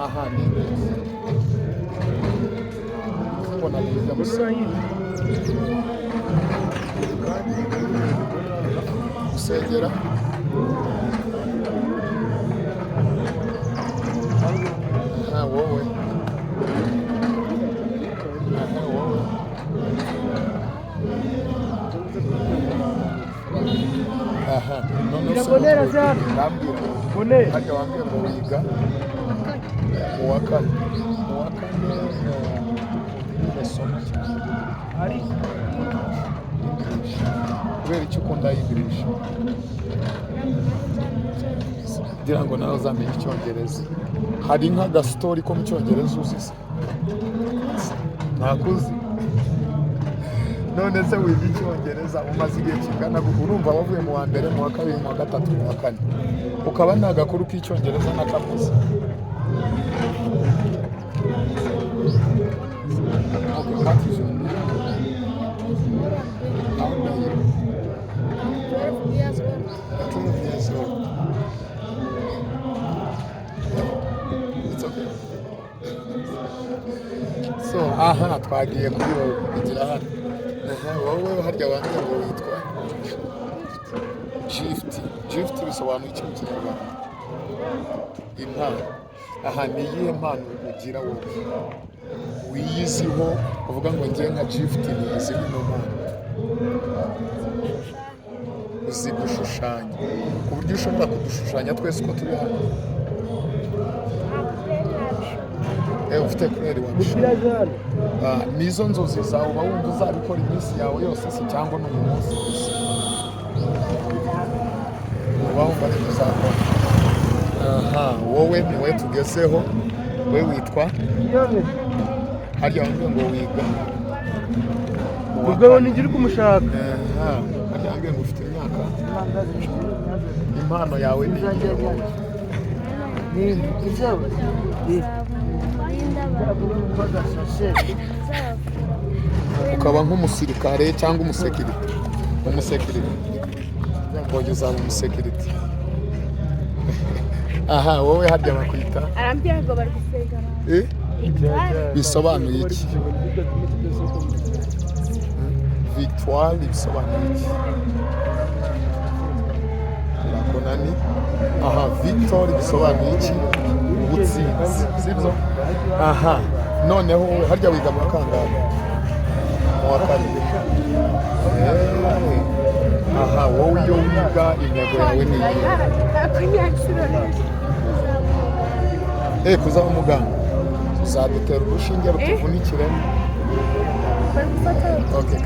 aha ni mbona biga gusengera wowe Ndabonera cyane. Bone. Hajya wambwiye ngo wiga mu wa kane. Mu wa kane isomo Ari. kubera icyo ukunda English kugira ngo nawe uzamenye icyongereza. Hari nk'agastori ko mu cyongereza uzi se? Ntakuzi. None se wiga icyongereza umaze igihe kingana urumva wavuye mu wa mbere mu wa kabiri mu wa gatatu mu wa kane ukaba nta gakuru k'icyongereza n'akavuze. Okay, what is your name? How old are you? 12 years old. 12 years old. It's okay. So, aha twagiye kuri wowe kugira hano. Wowe harya wambye ngo witwa Gift bisobanuye iki mu Kinyarwanda? Impano. Aha ni iyihe mpano ugira wowe wiyiziho uvuga ngo njye nka Gift niyizi ino mpano? Uzi gushushanya ku buryo ushobora kudushushanya twese uko turi hano? Ufite kureri wabishaka. Nizo nzozi zawe uba wumva uzabikora iminsi yawe yose se cyangwa no mu munsi gusa? Uba wumva ari uzakora. Aha, wowe niwe tugezeho. We witwa? Harya wambwiye ngo wiga Ubwo ni ngiri kumushaka. Harya wambwiye ngo ufite imyaka? Impano yawe ni ukaba nk'umusirikare cyangwa umusekirite? Ngo uzaba umusekirite. Aha, wowe harya bakwita? Arambwira ngo bari gusengana. Bisobanuye iki? Victoire bisobanuye iki? Urakonani? Aha, Victoire bisobanuye iki? Ubutsinzi, sibyo? Aha, noneho harya wiga mu kangahe? Mu wa kabiri. Aha, wowe iyo wiga intego yawe ni iyi? Kuzaba umuganga. Uzadutera urushinge rutuvunikiremo. Okay,